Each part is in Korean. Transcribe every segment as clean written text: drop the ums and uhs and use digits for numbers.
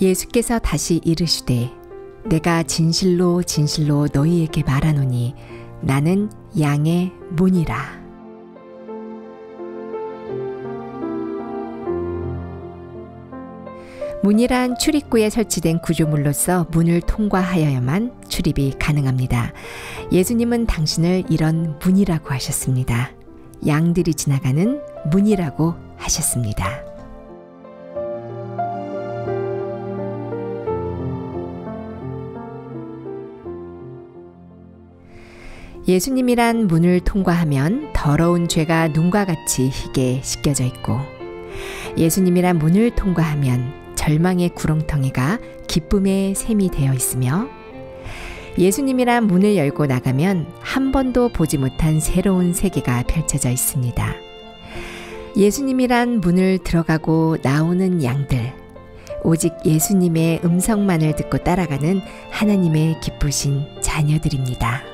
예수께서 다시 이르시되 내가 진실로 진실로 너희에게 말하노니 나는 양의 문이라. 문이란 출입구에 설치된 구조물로서 문을 통과하여야만 출입이 가능합니다. 예수님은 당신을 이런 문이라고 하셨습니다. 양들이 지나가는 문이라고 하셨습니다. 예수님이란 문을 통과하면 더러운 죄가 눈과 같이 희게 씻겨져 있고, 예수님이란 문을 통과하면 절망의 구렁텅이가 기쁨의 샘이 되어 있으며, 예수님이란 문을 열고 나가면 한 번도 보지 못한 새로운 세계가 펼쳐져 있습니다. 예수님이란 문을 들어가고 나오는 양들, 오직 예수님의 음성만을 듣고 따라가는 하나님의 기쁘신 자녀들입니다.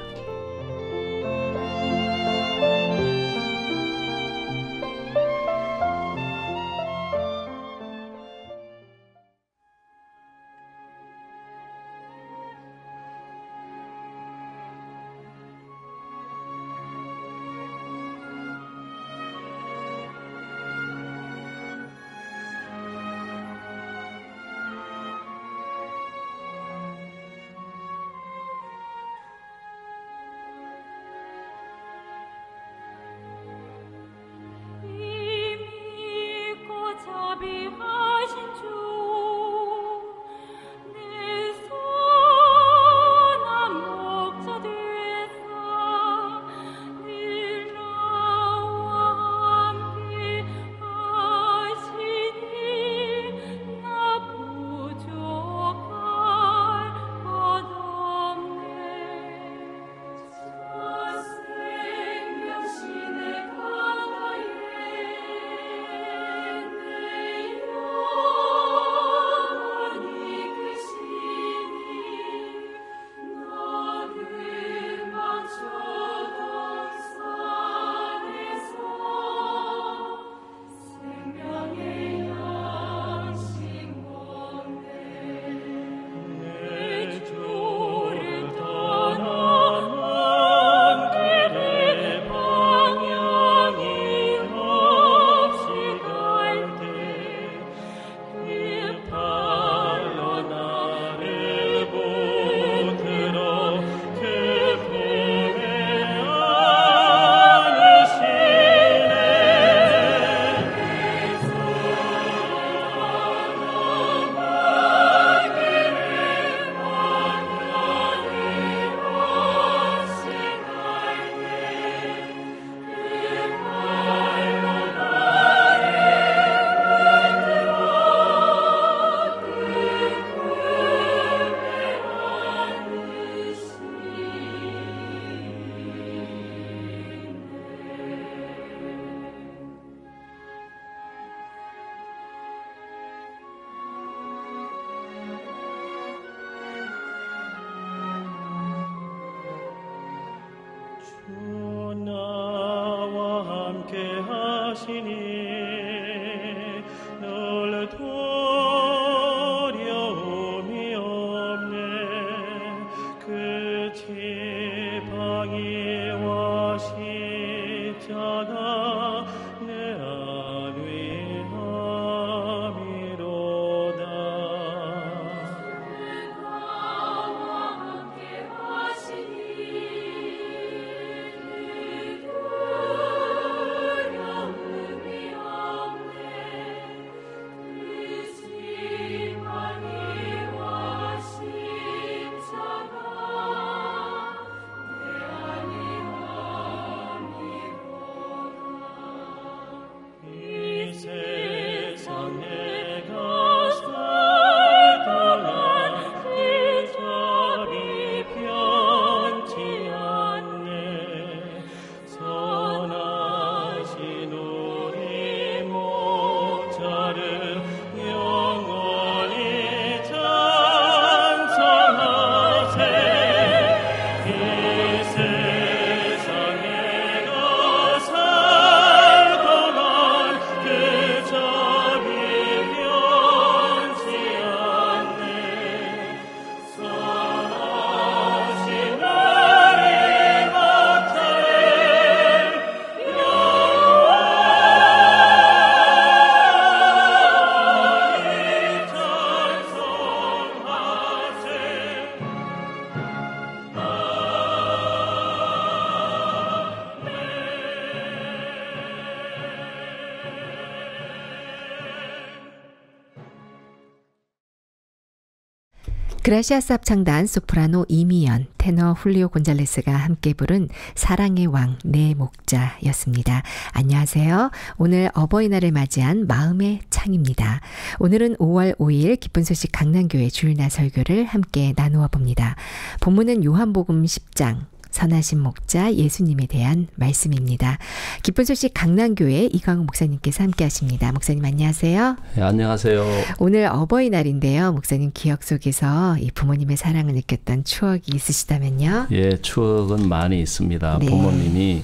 그라시아스 합창단 소프라노 이미연, 테너 훌리오 곤잘레스가 함께 부른 사랑의 왕 내 목자였습니다. 안녕하세요. 오늘 어버이날을 맞이한 마음의 창입니다. 오늘은 5월 5일 기쁜 소식 강남교회 주일날 설교를 함께 나누어 봅니다. 본문은 요한복음 10장 선하신 목자 예수님에 대한 말씀입니다. 기쁜 소식 강남교회 이광욱 목사님께서 함께 하십니다. 목사님 안녕하세요. 네, 안녕하세요. 오늘 어버이날인데요. 목사님 기억 속에서 이 부모님의 사랑을 느꼈던 추억이 있으시다면요? 예, 추억은 많이 있습니다. 네. 부모님이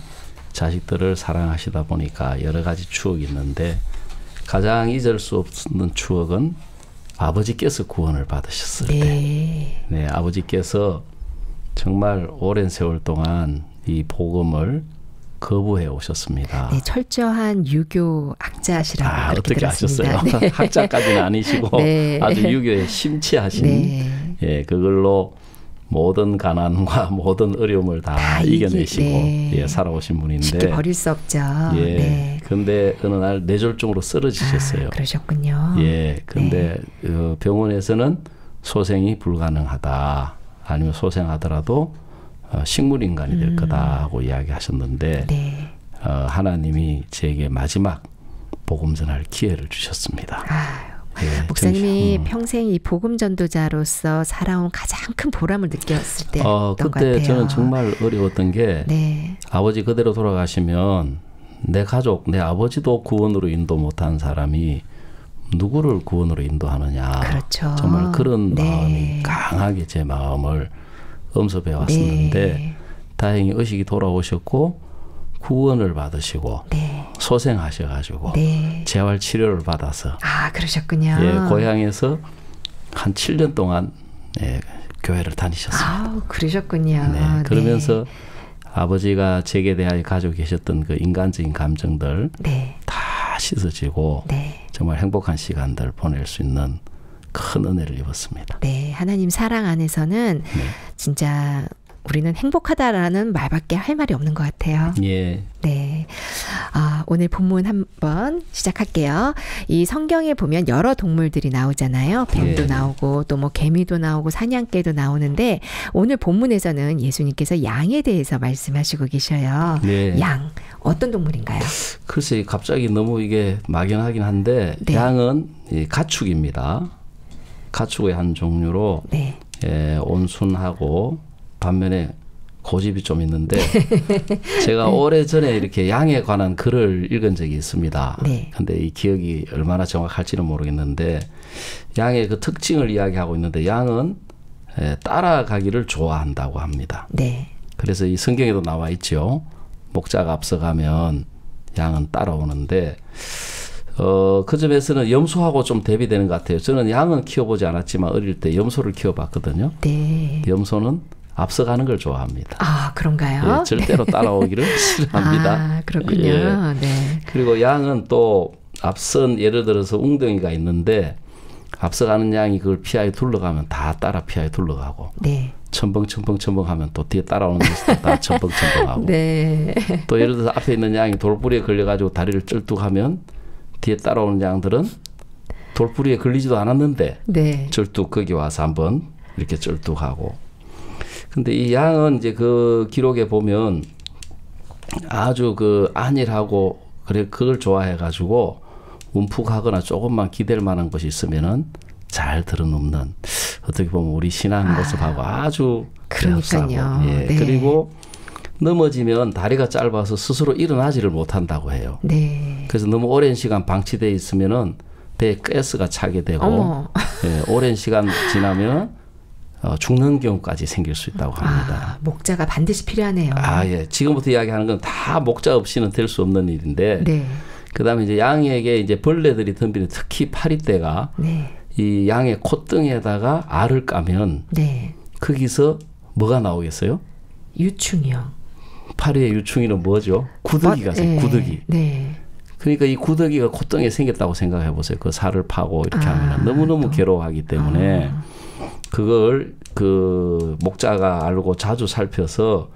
자식들을 사랑하시다 보니까 여러 가지 추억이 있는데 가장 잊을 수 없는 추억은 아버지께서 구원을 받으셨을 때. 네, 아버지께서 정말 오랜 세월 동안 이 복음을 거부해 오셨습니다. 네, 철저한 유교 학자시라고 그렇게 어떻게 들었습니다. 아셨어요? 네. 학자까지는 아니시고 네. 아주 유교에 심취하신 네. 예, 그걸로 모든 가난과 모든 어려움을 다 이겨내시고 네. 예, 살아오신 분인데 쉽게 버릴 수 없죠. 예, 네. 근데 어느 날 뇌졸중으로 쓰러지셨어요. 그러셨군요. 예, 근데 병원에서는 소생이 불가능하다. 아니면 소생하더라도 식물인간이 될 거다 하고 이야기하셨는데 네. 하나님이 제게 마지막 복음 전할 기회를 주셨습니다. 예, 목사님이 평생 이 복음 전도자로서 살아온 가장 큰 보람을 느꼈을 때였던 것 그때 같아요. 저는 정말 어려웠던 게 네. 아버지 그대로 돌아가시면 내 가족, 내 아버지도 구원으로 인도 못한 사람이 누구를 구원으로 인도하느냐. 그렇죠. 정말 그런 네. 마음이 강하게 제 마음을 엄습해 왔었는데 네. 다행히 의식이 돌아오셨고 구원을 받으시고 네. 소생하셔가지고 네. 재활 치료를 받아서 그러셨군요. 예, 고향에서 한 7년 동안 예, 교회를 다니셨습니다. 그러셨군요. 네, 그러면서 아버지가 제게 대하여 가지고 계셨던 그 인간적인 감정들 네. 다 씻어지고 네. 정말 행복한 시간들 보낼 수 있는 큰 은혜를 입었습니다. 네, 하나님 사랑 안에서는 진짜 우리는 행복하다라는 말밖에 할 말이 없는 것 같아요. 예. 네. 오늘 본문 한번 시작할게요. 이 성경에 보면 여러 동물들이 나오잖아요. 뱀도 나오고 또 뭐 개미도 나오고 사냥개도 나오는데 오늘 본문에서는 예수님께서 양에 대해서 말씀하시고 계셔요. 네. 양, 어떤 동물인가요? 글쎄 갑자기 너무 이게 막연하긴 한데 네. 양은 가축입니다. 가축의 한 종류로 네. 예, 온순하고 반면에 고집이 좀 있는데 제가 오래전에 이렇게 양에 관한 글을 읽은 적이 있습니다. 네. 근데 이 기억이 얼마나 정확할지는 모르겠는데 양의 그 특징을 이야기하고 있는데 양은 따라가기를 좋아한다고 합니다. 네. 그래서 이 성경에도 나와 있죠. 목자가 앞서가면 양은 따라오는데 그 점에서는 염소하고 좀 대비되는 것 같아요. 저는 양은 키워보지 않았지만 어릴 때 염소를 키워봤거든요. 네. 염소는 앞서가는 걸 좋아합니다. 그런가요? 예, 절대로 따라오기를 싫어합니다. 그렇군요. 예. 네. 그리고 양은 또 앞선 예를 들어서 웅덩이가 있는데 앞서가는 양이 그걸 피하에 둘러가면 다 따라 피하에 둘러가고 네. 첨벙첨벙첨벙하면 또 뒤에 따라오는 것도 다 첨벙첨벙하고 네. 또 예를 들어서 앞에 있는 양이 돌부리에 걸려가지고 다리를 쩔뚝하면 뒤에 따라오는 양들은 돌부리에 걸리지도 않았는데 네. 쩔뚝 거기 와서 한번 이렇게 쩔뚝하고 근데 이 양은 이제 그 기록에 보면 아주 그 안일하고 그래 그걸 좋아해 가지고 움푹하거나 조금만 기댈 만한 것이 있으면은 잘 들어눕는 어떻게 보면 우리 신앙 모습하고 아주 그러니까요. 예. 네. 그리고 넘어지면 다리가 짧아서 스스로 일어나지를 못한다고 해요. 네. 그래서 너무 오랜 시간 방치돼 있으면은 배에 가스가 차게 되고 예, 오랜 시간 지나면 죽는 경우까지 생길 수 있다고 합니다. 목자가 반드시 필요하네요. 예. 지금부터 이야기하는 건 다 목자 없이는 될 수 없는 일인데. 네. 그다음에 이제 양에게 이제 벌레들이 덤비는 특히 파리떼가 네. 이 양의 콧등에다가 알을 까면 네. 거기서 뭐가 나오겠어요? 유충이요. 파리의 유충이는 뭐죠? 구더기가 생겨. 네. 구더기. 네. 그러니까 이 구더기가 콧등에 생겼다고 생각해 보세요. 그 살을 파고 이렇게 하면 너무너무 괴로워하기 때문에 그걸 그 목자가 알고 자주 살펴서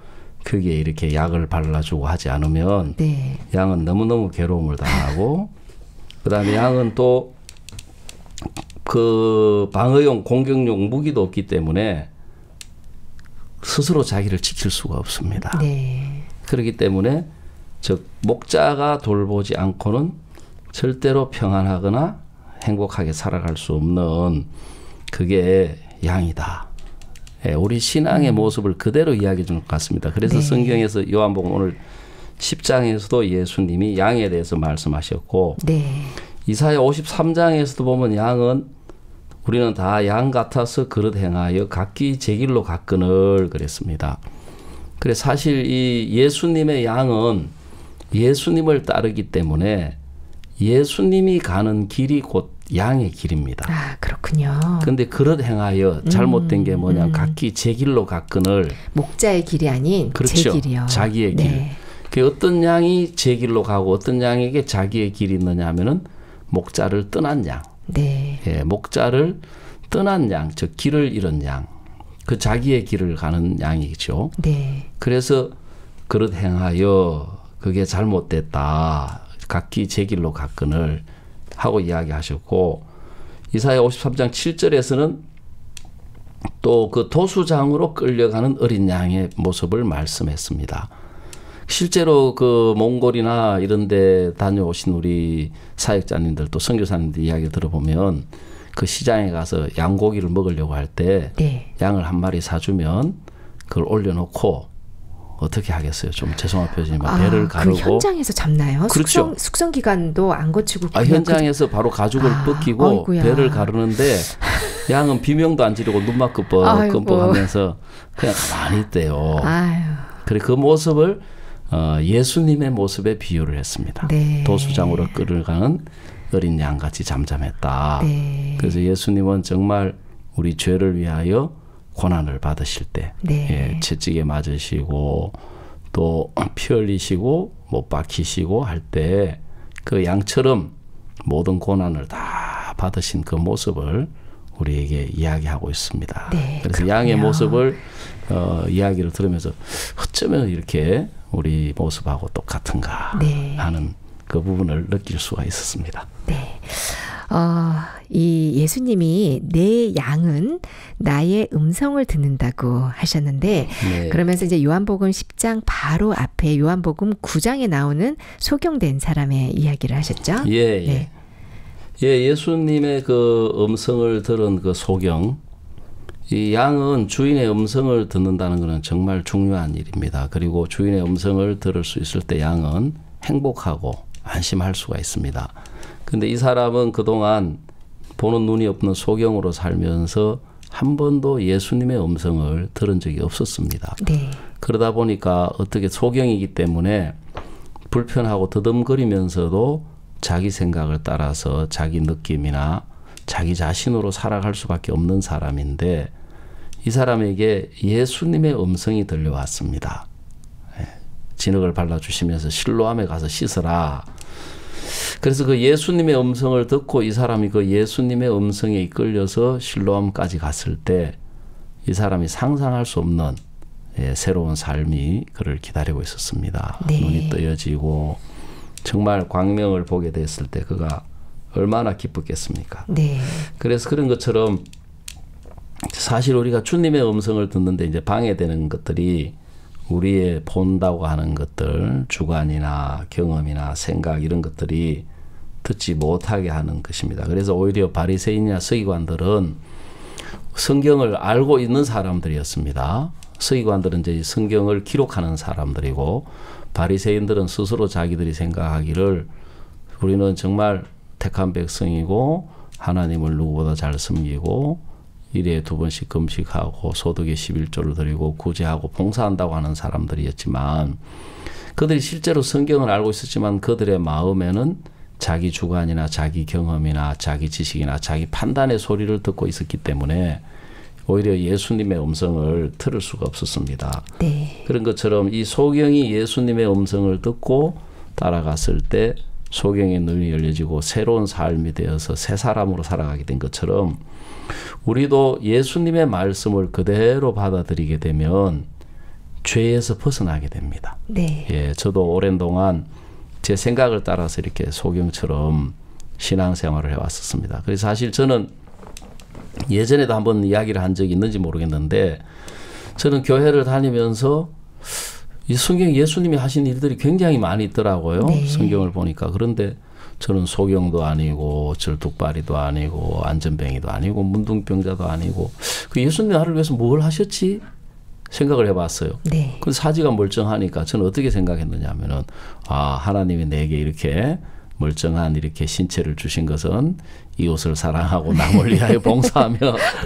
거기에 이렇게 약을 발라주고 하지 않으면 네. 양은 너무너무 괴로움을 당하고 그다음에 양은 또 그 방어용 공격용 무기도 없기 때문에 스스로 자기를 지킬 수가 없습니다. 네. 그렇기 때문에 즉 목자가 돌보지 않고는 절대로 평안하거나 행복하게 살아갈 수 없는 그게 양이다. 예, 우리 신앙의 모습을 그대로 이야기해 주는 것 같습니다. 그래서 네. 성경에서 요한복음 오늘 10장에서도 예수님이 양에 대해서 말씀하셨고 네. 이사야 53장에서도 보면 양은 우리는 다 양 같아서 그릇 행하여 각기 제 길로 갔거늘 그랬습니다. 그래서 사실 이 예수님의 양은 예수님을 따르기 때문에 예수님이 가는 길이 곧 양의 길입니다. 아, 그렇군요. 근데 그릇 행하여 잘못된 게 뭐냐 각기 제 길로 갔거늘 목자의 길이 아닌 그렇죠. 제 길이요. 자기의 길. 네. 그 어떤 양이 제 길로 가고 어떤 양에게 자기의 길이 있느냐 하면은 목자를 떠난 양. 네. 예, 목자를 떠난 양, 즉 길을 잃은 양. 그 자기의 길을 가는 양이죠. 네. 그래서 그릇 행하여 그게 잘못됐다. 각기 제 길로 갔거늘 하고 이야기하셨고 이사야 53장 7절에서는 또 그 도수장으로 끌려가는 어린 양의 모습을 말씀했습니다. 실제로 그 몽골이나 이런 데 다녀오신 우리 사역자님들 또 선교사님들 이야기 들어보면 그 시장에 가서 양고기를 먹으려고 할 때 네. 양을 한 마리 사주면 그걸 올려놓고 어떻게 하겠어요? 좀 죄송한 표현이지만 배를 가르고. 그 현장에서 잡나요? 그렇죠. 숙성 기간도 안 거치고 그냥 현장에서 바로 가죽을 벗기고 아이고야. 배를 가르는데 양은 비명도 안 지르고 눈만 끔뻑끔뻑하면서 그냥 가만히 있대요. 아유. 그래 그 모습을 예수님의 모습에 비유를 했습니다. 네. 도수장으로 끌어가는 어린 양같이 잠잠했다. 네. 그래서 예수님은 정말 우리 죄를 위하여 고난을 받으실 때 네. 예, 채찍에 맞으시고 또 피 흘리시고 못 박히시고 할 때 그 양처럼 모든 고난을 다 받으신 그 모습을 우리에게 이야기하고 있습니다. 네, 그래서 그렇군요. 양의 모습을 이야기를 들으면서 어쩌면 이렇게 우리 모습하고 똑같은가 네. 하는 그 부분을 느낄 수가 있었습니다. 네. 이 예수님이 내 양은 나의 음성을 듣는다고 하셨는데 네. 그러면서 이제 요한복음 10장 바로 앞에 요한복음 9장에 나오는 소경된 사람의 이야기를 하셨죠? 예, 예. 네. 예, 예수님의 그 음성을 들은 그 소경, 이 양은 주인의 음성을 듣는다는 것은 정말 중요한 일입니다. 그리고 주인의 음성을 들을 수 있을 때 양은 행복하고 안심할 수가 있습니다. 근데 이 사람은 그동안 보는 눈이 없는 소경으로 살면서 한 번도 예수님의 음성을 들은 적이 없었습니다. 네. 그러다 보니까 어떻게 소경이기 때문에 불편하고 더듬거리면서도 자기 생각을 따라서 자기 느낌이나 자기 자신으로 살아갈 수밖에 없는 사람인데 이 사람에게 예수님의 음성이 들려왔습니다. 진흙을 발라주시면서 실로암에 가서 씻으라. 그래서 그 예수님의 음성을 듣고 이 사람이 그 예수님의 음성에 이끌려서 실로암까지 갔을 때 이 사람이 상상할 수 없는 새로운 삶이 그를 기다리고 있었습니다. 네. 눈이 뜨여지고 정말 광명을 보게 됐을 때 그가 얼마나 기뻤겠습니까? 네. 그래서 그런 것처럼 사실 우리가 주님의 음성을 듣는데 이제 방해되는 것들이 우리의 본다고 하는 것들, 주관이나 경험이나 생각 이런 것들이 듣지 못하게 하는 것입니다. 그래서 오히려 바리새인이나 서기관들은 성경을 알고 있는 사람들이었습니다. 서기관들은 이제 성경을 기록하는 사람들이고 바리새인들은 스스로 자기들이 생각하기를 우리는 정말 택한 백성이고 하나님을 누구보다 잘 섬기고 일에 2번씩 금식하고 소득의 11조를 드리고 구제하고 봉사한다고 하는 사람들이었지만 그들이 실제로 성경을 알고 있었지만 그들의 마음에는 자기 주관이나 자기 경험이나 자기 지식이나 자기 판단의 소리를 듣고 있었기 때문에 오히려 예수님의 음성을 들을 수가 없었습니다. 네. 그런 것처럼 이 소경이 예수님의 음성을 듣고 따라갔을 때 소경의 눈이 열려지고 새로운 삶이 되어서 새 사람으로 살아가게 된 것처럼 우리도 예수님의 말씀을 그대로 받아들이게 되면 죄에서 벗어나게 됩니다. 네. 예, 저도 오랜 동안 제 생각을 따라서 이렇게 소경처럼 신앙생활을 해왔었습니다. 그래서 사실 저는 예전에도 한번 이야기를 한 적이 있는지 모르겠는데 저는 교회를 다니면서 이 성경 예수님이 하신 일들이 굉장히 많이 있더라고요. 네. 성경을 보니까. 그런데 저는 소경도 아니고 절뚝발이도 아니고 안전뱅이도 아니고 문둥병자도 아니고 그 예수님 나를 위해서 뭘 하셨지? 생각을 해봤어요. 네. 그 사지가 멀쩡하니까 저는 어떻게 생각했느냐면은 하나님이 내게 이렇게 멀쩡한 이렇게 신체를 주신 것은 이웃을 사랑하고 남을 위하여 봉사하며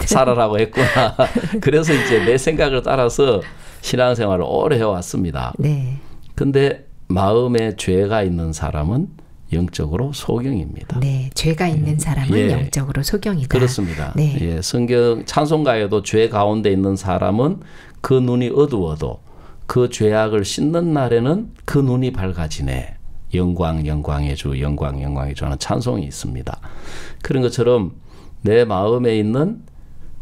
살아라고 했구나. 그래서 이제 내 생각을 따라서 신앙생활을 오래 해왔습니다. 네. 근데 마음에 죄가 있는 사람은 영적으로 소경입니다. 네, 죄가 있는 사람은 예. 영적으로 소경이다. 그렇습니다. 네. 예, 성경 찬송가에도 죄 가운데 있는 사람은 그 눈이 어두워도 그 죄악을 씻는 날에는 그 눈이 밝아지네. 영광 영광의 주 영광 영광의 주 하는 찬송이 있습니다. 그런 것처럼 내 마음에 있는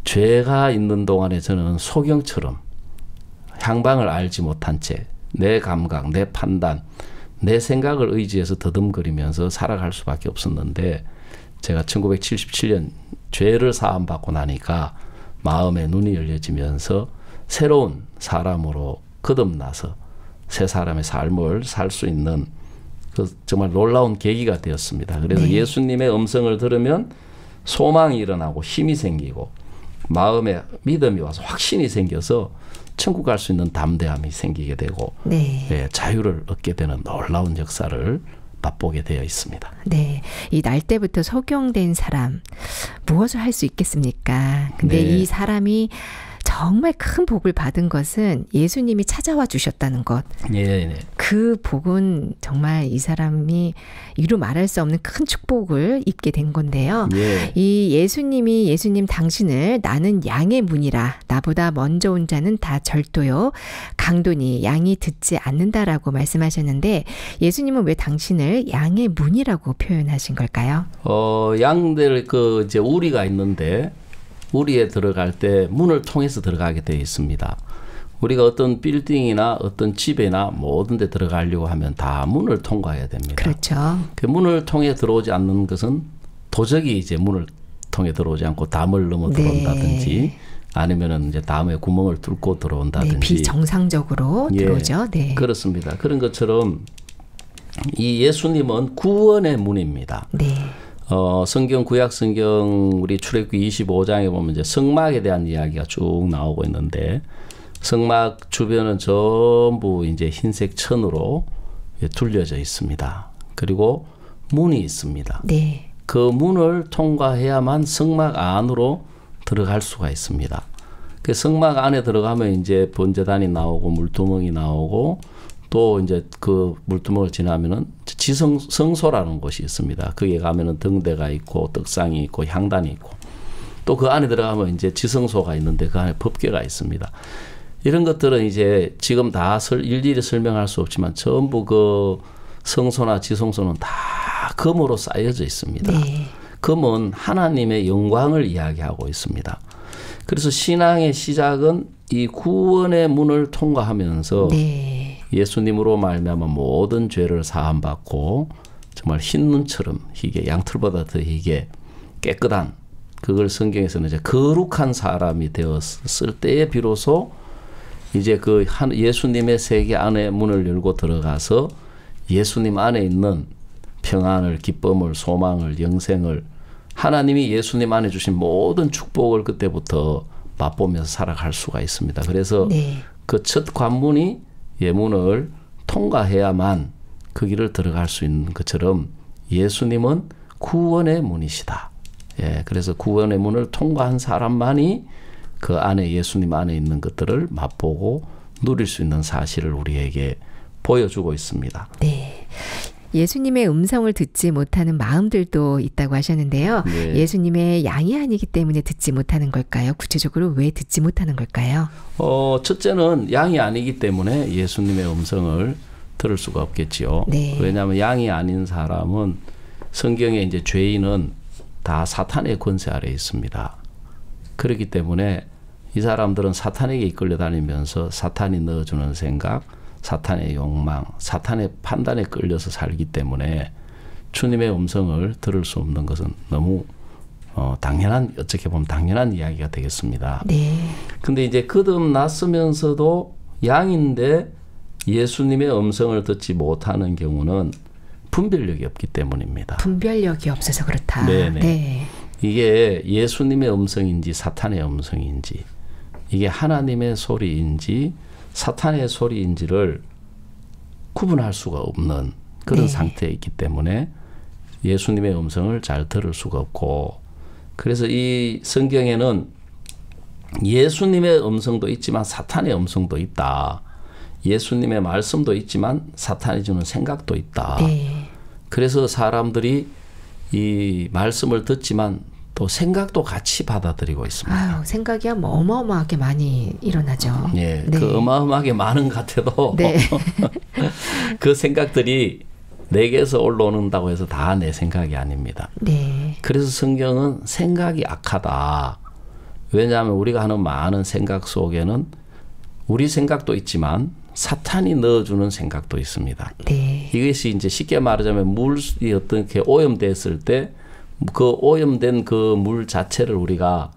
죄가 있는 동안에 저는 소경처럼 향방을 알지 못한 채 내 감각, 내 판단, 내 생각을 의지해서 더듬거리면서 살아갈 수밖에 없었는데 제가 1977년 죄를 사함받고 나니까 마음의 눈이 열려지면서 새로운 사람으로 거듭나서 새 사람의 삶을 살 수 있는 그 정말 놀라운 계기가 되었습니다. 그래서 네. 예수님의 음성을 들으면 소망이 일어나고 힘이 생기고 마음에 믿음이 와서 확신이 생겨서 천국 갈 수 있는 담대함이 생기게 되고 네. 예, 자유를 얻게 되는 놀라운 역사를 맛보게 되어 있습니다. 네. 이 날 때부터 소경된 사람 무엇을 할 수 있겠습니까? 근데 네. 이 사람이 정말 큰 복을 받은 것은 예수님이 찾아와 주셨다는 것. 예, 그 복은 정말 이 사람이 이루 말할 수 없는 큰 축복을 입게 된 건데요. 예. 이 예수님 당신을 나는 양의 문이라 나보다 먼저 온 자는 다 절도요 강도니 양이 듣지 않는다라고 말씀하셨는데 예수님은 왜 당신을 양의 문이라고 표현하신 걸까요? 양들 이제 우리가 있는데 우리에 들어갈 때 문을 통해서 들어가게 되어 있습니다. 우리가 어떤 빌딩이나 어떤 집에나 모든 데 들어가려고 하면 다 문을 통과해야 됩니다. 그렇죠. 그 문을 통해 들어오지 않는 것은 도적이 이제 문을 통해 들어오지 않고 담을 넘어 들어온다든지 네. 아니면은 이제 담에 구멍을 뚫고 들어온다든지 네, 비정상적으로 들어오죠. 네. 그렇습니다. 그런 것처럼 이 예수님은 구원의 문입니다. 네. 성경 구약 성경 우리 출애굽기 25장에 보면 이제 성막에 대한 이야기가 쭉 나오고 있는데 성막 주변은 전부 이제 흰색 천으로 둘려져 있습니다. 그리고 문이 있습니다. 네. 그 문을 통과해야만 성막 안으로 들어갈 수가 있습니다. 그 성막 안에 들어가면 이제 번제단이 나오고 물두멍이 나오고 또 이제 그 물두멍을 지나면은 지성소라는 곳이 있습니다. 거기에 가면은 등대가 있고 떡상이 있고 향단이 있고 또 그 안에 들어가면 이제 지성소가 있는데 그 안에 법궤가 있습니다. 이런 것들은 이제 지금 다 일일이 설명할 수 없지만 전부 그 성소나 지성소는 다 금으로 쌓여져 있습니다. 네. 금은 하나님의 영광을 이야기하고 있습니다. 그래서 신앙의 시작은 이 구원의 문을 통과하면서 네. 예수님으로 말미암아 모든 죄를 사함받고 정말 흰 눈처럼 희게 양털보다 더 희게 깨끗한 그걸 성경에서는 이제 거룩한 사람이 되었을 때에 비로소 이제 그 예수님의 세계 안에 문을 열고 들어가서 예수님 안에 있는 평안을, 기쁨을, 소망을, 영생을 하나님이 예수님 안에 주신 모든 축복을 그때부터 맛보면서 살아갈 수가 있습니다. 그래서 네. 그 첫 관문이 예문을 통과해야만 그 길을 들어갈 수 있는 것처럼 예수님은 구원의 문이시다. 예, 그래서 구원의 문을 통과한 사람만이 그 안에 예수님 안에 있는 것들을 맛보고 누릴 수 있는 사실을 우리에게 보여주고 있습니다. 네. 예수님의 음성을 듣지 못하는 마음들도 있다고 하셨는데요. 네. 예수님의 양이 아니기 때문에 듣지 못하는 걸까요? 구체적으로 왜 듣지 못하는 걸까요? 첫째는 양이 아니기 때문에 예수님의 음성을 들을 수가 없겠지요. 네. 왜냐하면 양이 아닌 사람은 성경에 이제 죄인은 다 사탄의 권세 아래에 있습니다. 그렇기 때문에 이 사람들은 사탄에게 이끌려 다니면서 사탄이 넣어주는 생각, 사탄의 욕망, 사탄의 판단에 끌려서 살기 때문에 주님의 음성을 들을 수 없는 것은 너무 당연한 어떻게 보면 당연한 이야기가 되겠습니다. 네. 근데 이제 거듭났으면서도 양인데 예수님의 음성을 듣지 못하는 경우는 분별력이 없기 때문입니다. 분별력이 없어서 그렇다. 네네. 네. 이게 예수님의 음성인지 사탄의 음성인지, 이게 하나님의 소리인지 사탄의 소리인지를 구분할 수가 없는 그런 네. 상태에 있기 때문에 예수님의 음성을 잘 들을 수가 없고, 그래서 이 성경에는 예수님의 음성도 있지만 사탄의 음성도 있다. 예수님의 말씀도 있지만 사탄이 주는 생각도 있다. 네. 그래서 사람들이 이 말씀을 듣지만 또 생각도 같이 받아들이고 있습니다. 아유, 생각이 어마어마하게 많이 일어나죠. 예, 네. 그 어마어마하게 많은 것 같아도 네. 그 생각들이 내게서 올라오는다고 해서 다 내 생각이 아닙니다. 네. 그래서 성경은 생각이 악하다. 왜냐하면 우리가 하는 많은 생각 속에는 우리 생각도 있지만 사탄이 넣어주는 생각도 있습니다. 네. 이것이 이제 쉽게 말하자면 물이 어떻게 오염됐을 때 그 오염된 그 물 자체를 우리가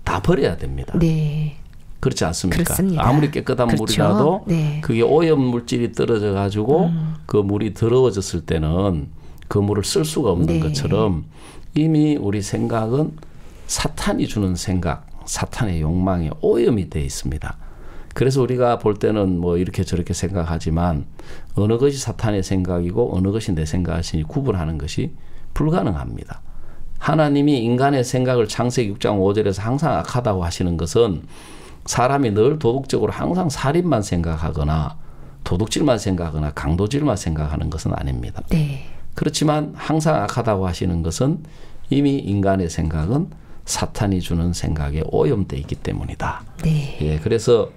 다 버려야 됩니다. 네. 그렇지 않습니까? 그렇습니다. 아무리 깨끗한 그렇죠. 물이라도 네. 그게 오염 물질이 떨어져 가지고 그 물이 더러워졌을 때는 그 물을 쓸 수가 없는 네. 것처럼 이미 우리 생각은 사탄이 주는 생각, 사탄의 욕망에 오염이 되어 있습니다. 그래서 우리가 볼 때는 뭐 이렇게 저렇게 생각하지만 어느 것이 사탄의 생각이고 어느 것이 내 생각이니 구분하는 것이 불가능합니다. 하나님이 인간의 생각을 창세기 6장 5절에서 항상 악하다고 하시는 것은 사람이 늘 도덕적으로 항상 살인만 생각하거나 도둑질만 생각하거나 강도질만 생각하는 것은 아닙니다. 네. 그렇지만 항상 악하다고 하시는 것은 이미 인간의 생각은 사탄이 주는 생각에 오염되어 있기 때문이다. 네. 예, 그래서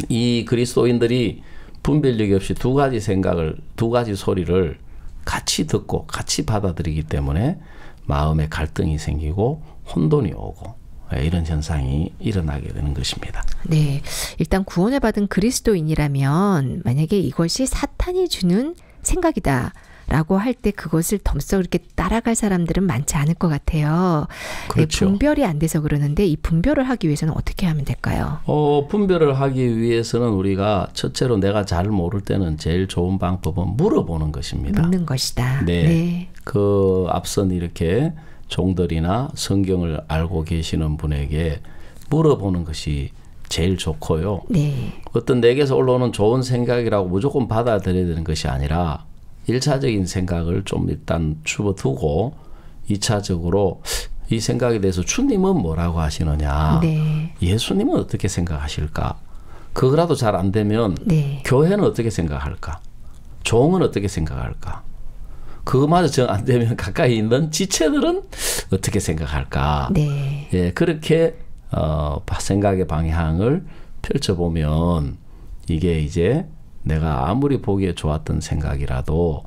이 그리스도인들이 분별력이 없이 두 가지 생각을, 두 가지 소리를 같이 듣고 같이 받아들이기 때문에 마음에 갈등이 생기고 혼돈이 오고 이런 현상이 일어나게 되는 것입니다. 네. 일단 구원을 받은 그리스도인이라면 만약에 이것이 사탄이 주는 생각이다 라고 할 때 그것을 덤썩 이렇게 따라갈 사람들은 많지 않을 것 같아요. 그렇죠. 네, 분별이 안 돼서 그러는데 이 분별을 하기 위해서는 어떻게 하면 될까요? 분별을 하기 위해서는 우리가 첫째로 내가 잘 모를 때는 제일 좋은 방법은 물어보는 것입니다. 묻는 것이다. 네. 네. 그 앞선 이렇게 종들이나 성경을 알고 계시는 분에게 물어보는 것이 제일 좋고요. 네. 어떤 내게서 올라오는 좋은 생각이라고 무조건 받아들여야 되는 것이 아니라 1차적인 생각을 좀 일단 집어두고 2차적으로 이 생각에 대해서 주님은 뭐라고 하시느냐, 네. 예수님은 어떻게 생각하실까, 그거라도 잘 안 되면 네. 교회는 어떻게 생각할까, 종은 어떻게 생각할까, 그거마저 정 안 되면 가까이 있는 지체들은 어떻게 생각할까. 네. 예, 그렇게 생각의 방향을 펼쳐보면 이게 이제 내가 아무리 보기에 좋았던 생각이라도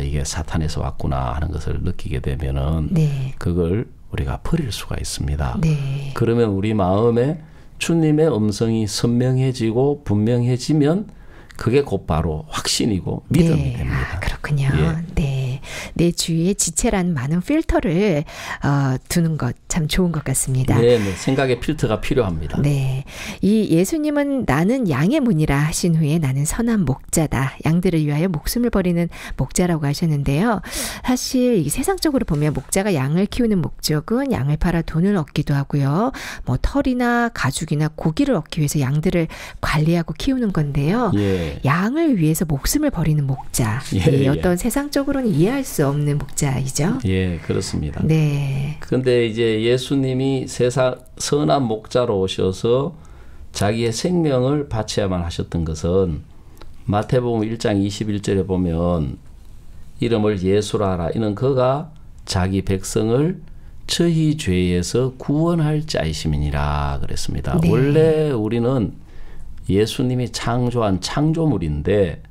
이게 사탄에서 왔구나 하는 것을 느끼게 되면은 네. 그걸 우리가 버릴 수가 있습니다. 네. 그러면 우리 마음에 주님의 음성이 선명해지고 분명해지면 그게 곧바로 확신이고 믿음이 네. 됩니다. 그렇군요. 예. 네. 내 주위에 지체라는 많은 필터를 두는 것 참 좋은 것 같습니다. 네, 생각의 필터가 필요합니다. 네. 이 예수님은 나는 양의 문이라 하신 후에 나는 선한 목자다. 양들을 위하여 목숨을 버리는 목자라고 하셨는데요. 사실 이 세상적으로 보면 목자가 양을 키우는 목적은 양을 팔아 돈을 얻기도 하고요. 뭐 털이나 가죽이나 고기를 얻기 위해서 양들을 관리하고 키우는 건데요. 예. 양을 위해서 목숨을 버리는 목자. 예, 예. 어떤 세상적으로는 이해할 수 없는 목자이죠. 예, 그렇습니다. 네. 그런데 이제 예수님이 세상 선한 목자로 오셔서 자기의 생명을 바쳐야만 하셨던 것은 마태복음 1장 21절에 보면 이름을 예수라 하라. 이는 그가 자기 백성을 저희 죄에서 구원할 자이심이니라 그랬습니다. 네. 원래 우리는 예수님이 창조한 창조물인데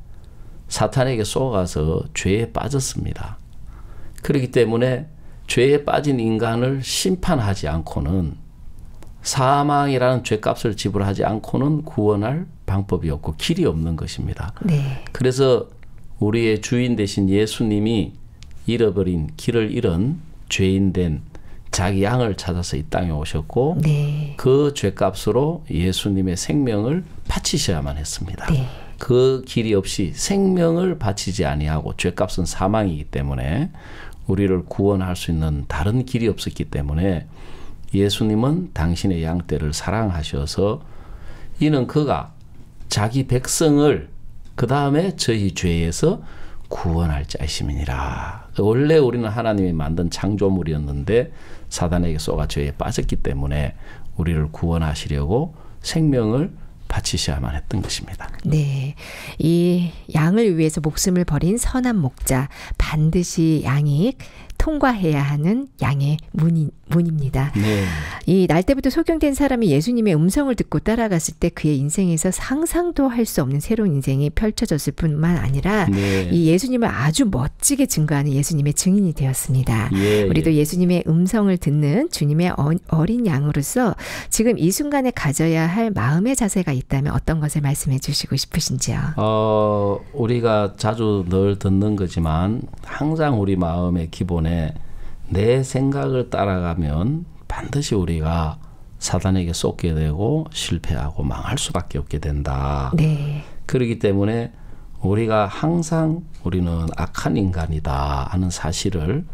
사탄에게 속아서 죄에 빠졌습니다. 그렇기 때문에 죄에 빠진 인간을 심판하지 않고는, 사망이라는 죄값을 지불하지 않고는 구원할 방법이 없고 길이 없는 것입니다. 네. 그래서 우리의 주인 되신 예수님이 잃어버린 길을 잃은 죄인된 자기 양을 찾아서 이 땅에 오셨고 네. 그 죄값으로 예수님의 생명을 바치셔야만 했습니다. 네. 그 길이 없이 생명을 바치지 아니하고 죄값은 사망이기 때문에 우리를 구원할 수 있는 다른 길이 없었기 때문에 예수님은 당신의 양떼를 사랑하셔서 이는 그가 자기 백성을 그 다음에 저희 죄에서 구원할 자이심이니라. 원래 우리는 하나님이 만든 창조물이었는데 사단에게 쏘가 죄에 빠졌기 때문에 우리를 구원하시려고 생명을 바치셔야만 했던 것입니다. 네, 이 양을 위해서 목숨을 버린 선한 목자, 반드시 양이 통과해야 하는 양의 문입니다. 네. 이 날 때부터 소경된 사람이 예수님의 음성을 듣고 따라갔을 때 그의 인생에서 상상도 할 수 없는 새로운 인생이 펼쳐졌을 뿐만 아니라 네. 이 예수님을 아주 멋지게 증거하는 예수님의 증인이 되었습니다. 예, 우리도 예. 예수님의 음성을 듣는 주님의 어린 양으로서 지금 이 순간에 가져야 할 마음의 자세가 있다면 어떤 것을 말씀해 주시고 싶으신지요? 우리가 자주 늘 듣는 거지만 항상 우리 마음의 기본에 내 생각을 따라가면 반드시 우리가 사단에게 쏟게 되고 실패하고 망할 수밖에 없게 된다. 네. 그렇기 때문에 우리가 항상 우리는 악한 인간이다 하는 사실을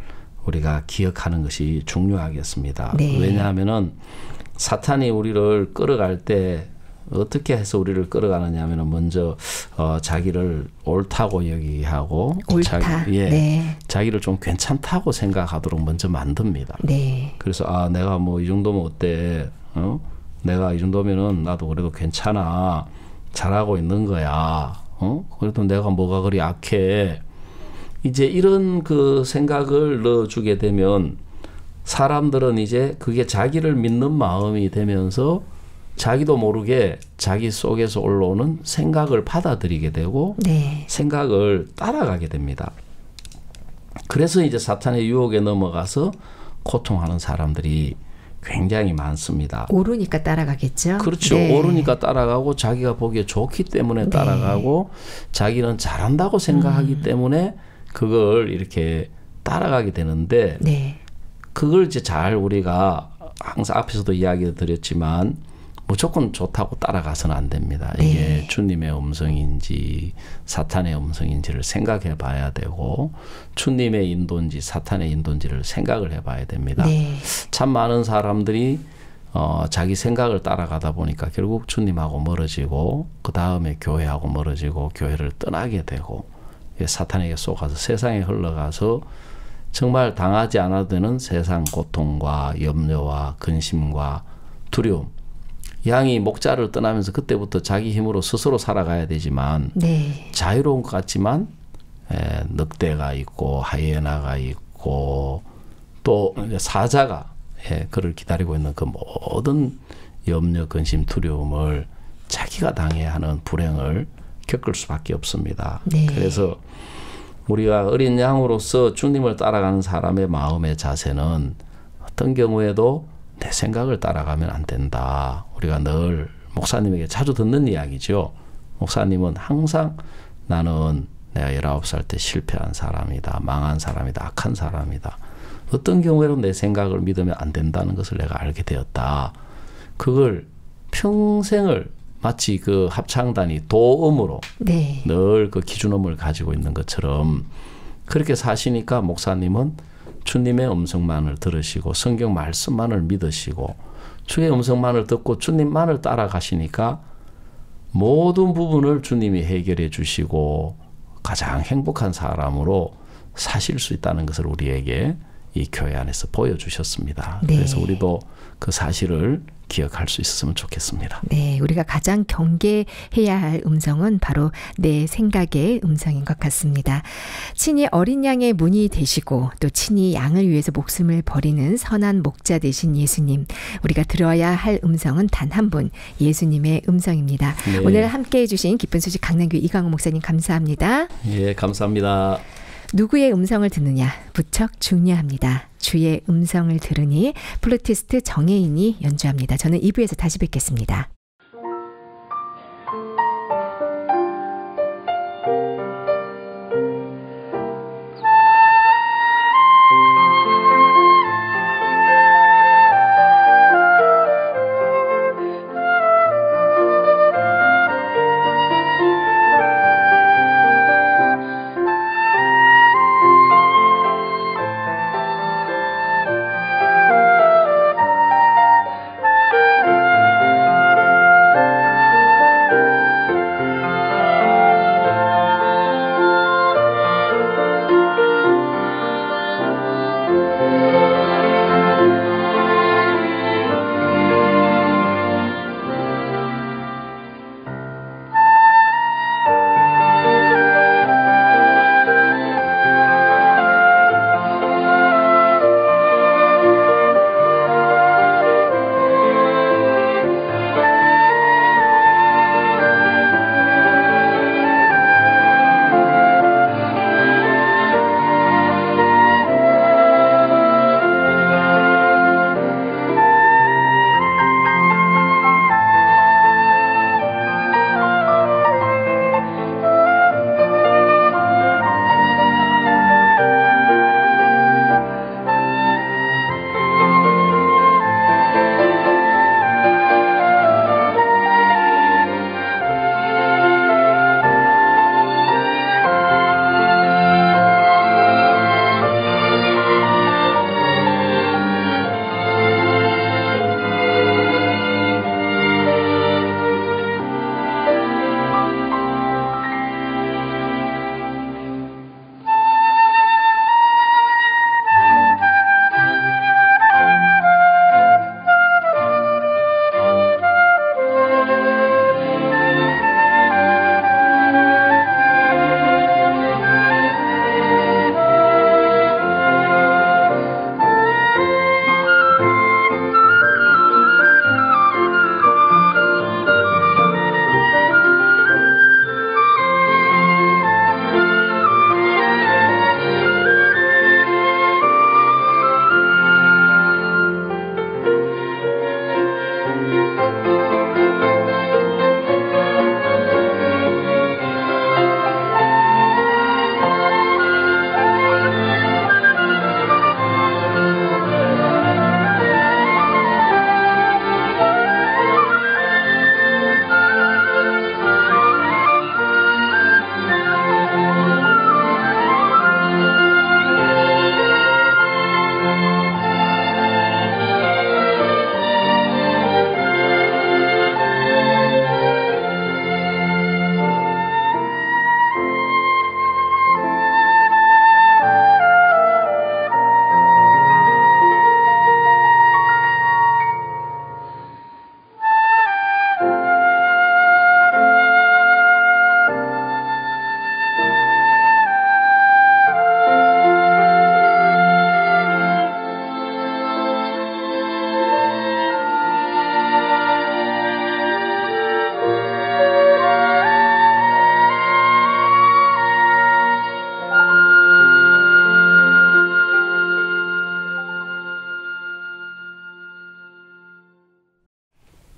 우리가 기억하는 것이 중요하겠습니다. 네. 왜냐하면은 사탄이 우리를 끌어갈 때 어떻게 해서 우리를 끌어가느냐 하면 먼저 자기를 옳다고 얘기하고 옳다. 네. 자기를 좀 괜찮다고 생각하도록 먼저 만듭니다. 네. 그래서 내가 뭐 이 정도면 어때? 내가 이 정도면은 나도 그래도 괜찮아. 잘하고 있는 거야. 그래도 내가 뭐가 그리 악해. 이제 이런 그 생각을 넣어주게 되면 사람들은 이제 그게 자기를 믿는 마음이 되면서 자기도 모르게 자기 속에서 올라오는 생각을 받아들이게 되고 네. 생각을 따라가게 됩니다. 그래서 이제 사탄의 유혹에 넘어가서 고통하는 사람들이 굉장히 많습니다. 오르니까 따라가겠죠. 그렇죠. 네. 오르니까 따라가고 자기가 보기에 좋기 때문에 따라가고 자기는 잘한다고 생각하기 때문에 그걸 이렇게 따라가게 되는데 네. 그걸 이제 잘 우리가 항상 앞에서도 이야기 드렸지만 무조건 좋다고 따라가서는 안 됩니다. 네. 이게 주님의 음성인지 사탄의 음성인지를 생각해 봐야 되고 주님의 인도인지 사탄의 인도인지를 생각을 해봐야 됩니다. 네. 참 많은 사람들이 자기 생각을 따라가다 보니까 결국 주님하고 멀어지고 그 다음에 교회하고 멀어지고 교회를 떠나게 되고 사탄에게 쏘가서 세상에 흘러가서 정말 당하지 않아도 되는 세상 고통과 염려와 근심과 두려움. 양이 목자를 떠나면서 그때부터 자기 힘으로 스스로 살아가야 되지만 네. 자유로운 것 같지만 늑대가 있고 하이에나가 있고 또 사자가 그를 기다리고 있는 그 모든 염려, 근심, 두려움을 자기가 당해야 하는 불행을 겪을 수밖에 없습니다. 네. 그래서 우리가 어린 양으로서 주님을 따라가는 사람의 마음의 자세는 어떤 경우에도 내 생각을 따라가면 안 된다. 우리가 늘 목사님에게 자주 듣는 이야기죠. 목사님은 항상 나는 내가 19살 때 실패한 사람이다. 망한 사람이다. 악한 사람이다. 어떤 경우에는 내 생각을 믿으면 안 된다는 것을 내가 알게 되었다. 그걸 평생을 마치 그 합창단이 도음으로 네. 늘 그 기준음을 가지고 있는 것처럼 그렇게 사시니까 목사님은 주님의 음성만을 들으시고 성경 말씀만을 믿으시고 주의 음성만을 듣고 주님만을 따라가시니까 모든 부분을 주님이 해결해 주시고 가장 행복한 사람으로 사실 수 있다는 것을 우리에게 이 교회 안에서 보여주셨습니다. 네. 그래서 우리도 그 사실을 기억할 수 있었으면 좋겠습니다. 네, 우리가 가장 경계해야 할 음성은 바로 내 생각의 음성인 것 같습니다. 친히 어린 양의 문이 되시고 또 친히 양을 위해서 목숨을 버리는 선한 목자 되신 예수님. 우리가 들어야 할 음성은 단 한 분, 예수님의 음성입니다. 네. 오늘 함께해 주신 기쁜 소식 강남교 이강호 목사님 감사합니다. 예, 감사합니다. 누구의 음성을 듣느냐 무척 중요합니다. 주의 음성을 들으니 플루티스트 정혜인이 연주합니다. 저는 2부에서 다시 뵙겠습니다.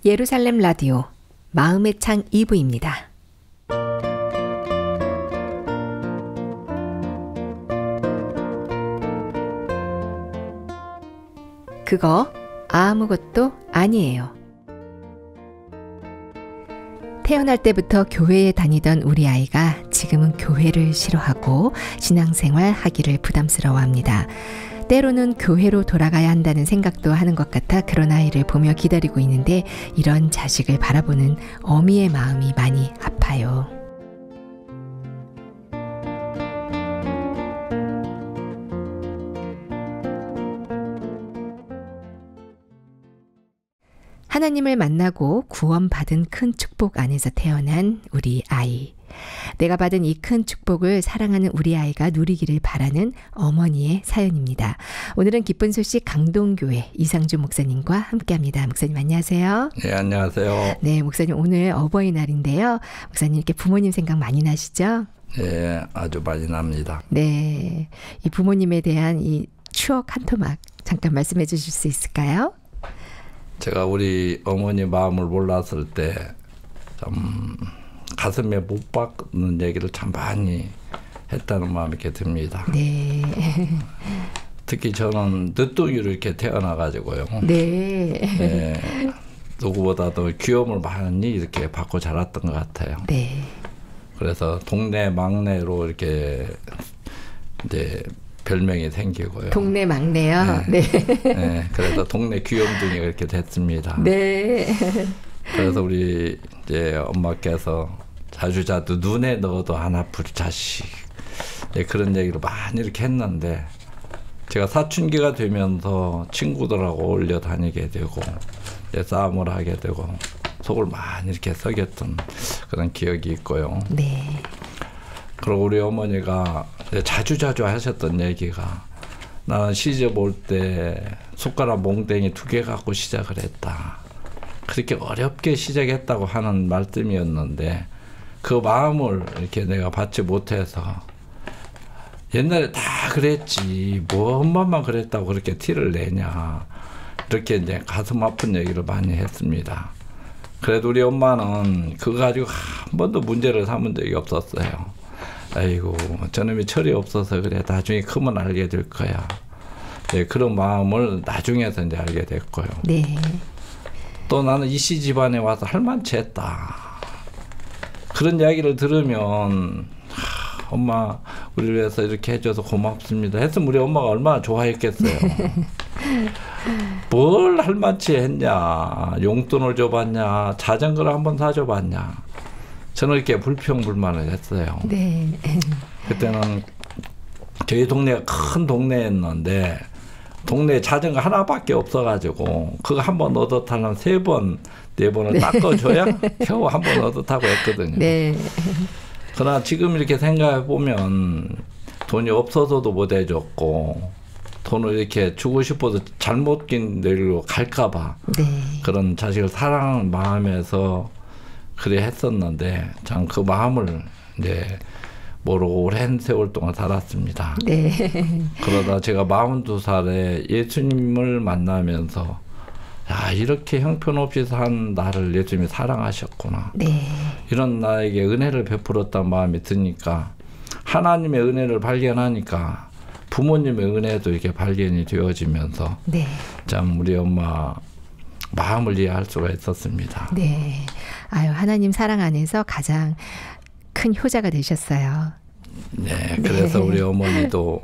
예루살렘 라디오 마음의 창 2부입니다. 그거 아무것도 아니에요. 태어날 때부터 교회에 다니던 우리 아이가 지금은 교회를 싫어하고 신앙생활 하기를 부담스러워합니다. 때로는 교회로 돌아가야 한다는 생각도 하는 것 같아 그런 아이를 보며 기다리고 있는데 이런 자식을 바라보는 어미의 마음이 많이 아파요. 하나님을 만나고 구원받은 큰 축복 안에서 태어난 우리 아이. 내가 받은 이 큰 축복을 사랑하는 우리 아이가 누리기를 바라는 어머니의 사연입니다. 오늘은 기쁜 소식 강동교회 이상준 목사님과 함께합니다. 목사님 안녕하세요. 네, 안녕하세요. 네, 목사님 오늘 어버이날인데요. 목사님 이렇게 부모님 생각 많이 나시죠? 네, 아주 많이 납니다. 네, 이 부모님에 대한 이 추억 한 토막 잠깐 말씀해 주실 수 있을까요? 제가 우리 어머니 마음을 몰랐을 때 참 가슴에 못 박는 얘기를 참 많이 했다는 마음이 이렇게 듭니다. 네. 특히 저는 늦둥이로 이렇게 태어나가지고요. 네. 네, 누구보다도 귀여움을 많이 이렇게 받고 자랐던 것 같아요. 네. 그래서 동네 막내로 이렇게 이제 별명이 생기고요. 동네 막내요? 네. 네, 그래서 동네 귀염둥이가 이렇게 됐습니다. 네. 그래서 우리 이제 엄마께서 자주 눈에 넣어도 안 아플 자식, 네, 그런 얘기를 많이 이렇게 했는데 제가 사춘기가 되면서 친구들하고 어울려 다니게 되고 싸움을 하게 되고 속을 많이 이렇게 썩였던 그런 기억이 있고요. 네. 그리고 우리 어머니가 자주 하셨던 얘기가 나는 시집 올 때 숟가락 몽댕이 2개 갖고 시작을 했다. 그렇게 어렵게 시작했다고 하는 말씀이었는데 그 마음을 이렇게 내가 받지 못해서 옛날에 다 그랬지 뭐 엄마만 그랬다고 그렇게 티를 내냐 이렇게 이제 가슴 아픈 얘기를 많이 했습니다. 그래도 우리 엄마는 그거 가지고 한 번도 문제를 삼은 적이 없었어요. 아이고 저놈이 철이 없어서 그래 나중에 크면 알게 될 거야. 네, 그런 마음을 나중에서 이제 알게 됐고요. 네. 또 나는 이씨 집안에 와서 할만치 했다. 그런 이야기를 들으면 엄마 우리를 위해서 이렇게 해줘서 고맙습니다 했으면 우리 엄마가 얼마나 좋아했겠어요. 뭘 할만치 했냐, 용돈을 줘봤냐, 자전거를 한번 사줘봤냐. 저는 이렇게 불평불만을 했어요. 네. 그때는 저희 동네가 큰 동네였는데 동네에 자전거 하나밖에 없어가지고 그거 한 번 얻어 타려면 3번, 4번을 네. 닦아줘야 겨우 한 번 얻어 타고 했거든요. 네. 그러나 지금 이렇게 생각해 보면 돈이 없어서도 못 해줬고 돈을 이렇게 주고 싶어도 잘못 낀 데로 갈까봐 네. 그런 자식을 사랑하는 마음에서 그래 했었는데 참 그 마음을 이제 모르고 오랜 세월 동안 살았습니다. 네. 그러다 제가 42살에 예수님을 만나면서 야 이렇게 형편없이 산 나를 예수님이 사랑하셨구나. 네. 이런 나에게 은혜를 베풀었다는 마음이 드니까 하나님의 은혜를 발견하니까 부모님의 은혜도 이렇게 발견이 되어지면서 네. 참 우리 엄마 마음을 이해할 수가 있었습니다. 네. 아유, 하나님 사랑 안에서 가장 큰 효자가 되셨어요. 네, 그래서 네. 우리 어머니도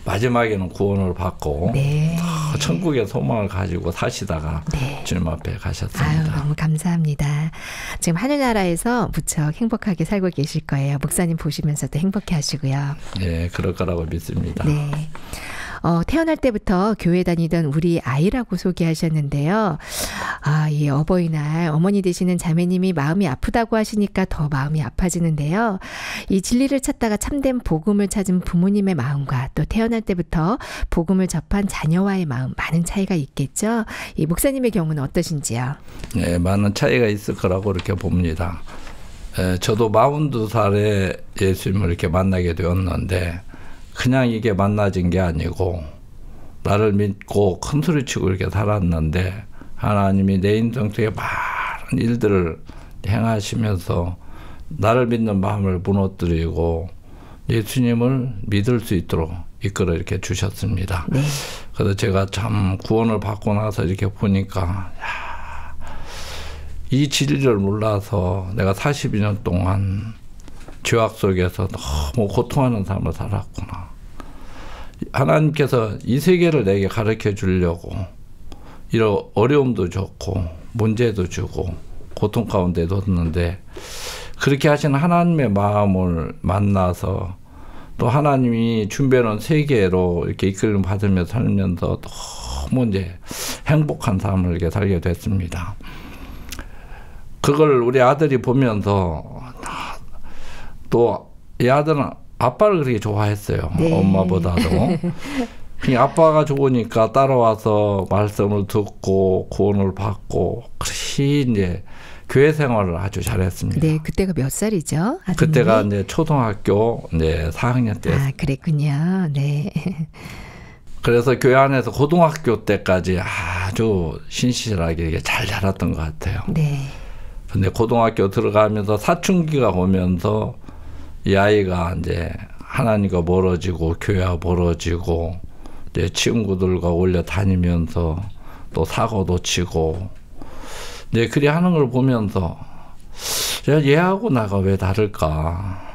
마지막에는 구원을 받고 네. 천국의 소망을 가지고 사시다가 네. 주님 앞에 아유, 가셨습니다. 너무 감사합니다. 지금 하늘나라에서 무척 행복하게 살고 계실 거예요. 목사님 보시면서도 행복해 하시고요. 네, 그럴 거라고 믿습니다. 네. 태어날 때부터 교회 다니던 우리 아이라고 소개하셨는데요. 아, 이 어버이날 어머니 되시는 자매님이 마음이 아프다고 하시니까 더 마음이 아파지는데요. 이 진리를 찾다가 참된 복음을 찾은 부모님의 마음과 또 태어날 때부터 복음을 접한 자녀와의 마음 많은 차이가 있겠죠. 이 목사님의 경우는 어떠신지요? 네, 많은 차이가 있을 거라고 이렇게 봅니다. 저도 42살에 예수님을 이렇게 만나게 되었는데 그냥 이게 만나진 게 아니고 나를 믿고 큰 소리치고 이렇게 살았는데 하나님이 내 인생 속에 많은 일들을 행하시면서 나를 믿는 마음을 무너뜨리고 예수님을 믿을 수 있도록 이끌어 이렇게 주셨습니다. 네. 그래서 제가 참 구원을 받고 나서 이렇게 보니까 이 진리를 몰라서 내가 42년 동안 죄악 속에서 너무 고통하는 삶을 살았구나. 하나님께서 이 세계를 내게 가르쳐 주려고 이런 어려움도 줬고 문제도 주고 고통 가운데 뒀는데 그렇게 하신 하나님의 마음을 만나서 또 하나님이 준비해놓은 세계로 이렇게 이끌림 받으며 살면서 너무 이제 행복한 삶을 이렇게 살게 됐습니다. 그걸 우리 아들이 보면서 또 이 아들은 아빠를 그렇게 좋아했어요. 네. 엄마보다도. 그냥 아빠가 좋으니까 따라와서 말씀을 듣고 구원을 받고 그렇게 이제 교회 생활을 아주 잘했습니다. 네, 그때가 몇 살이죠? 아드님이? 그때가 이제 초등학교 이제 4학년 때. 아, 그랬군요. 네. 그래서 교회 안에서 고등학교 때까지 아주 신실하게 잘 자랐던 것 같아요. 네. 근데 고등학교 들어가면서 사춘기가 오면서 이 아이가 이제 하나님과 멀어지고 교회와 멀어지고 이제 친구들과 올려 다니면서 또 사고도 치고 이제 그리 하는 걸 보면서 얘하고 나가 왜 다를까?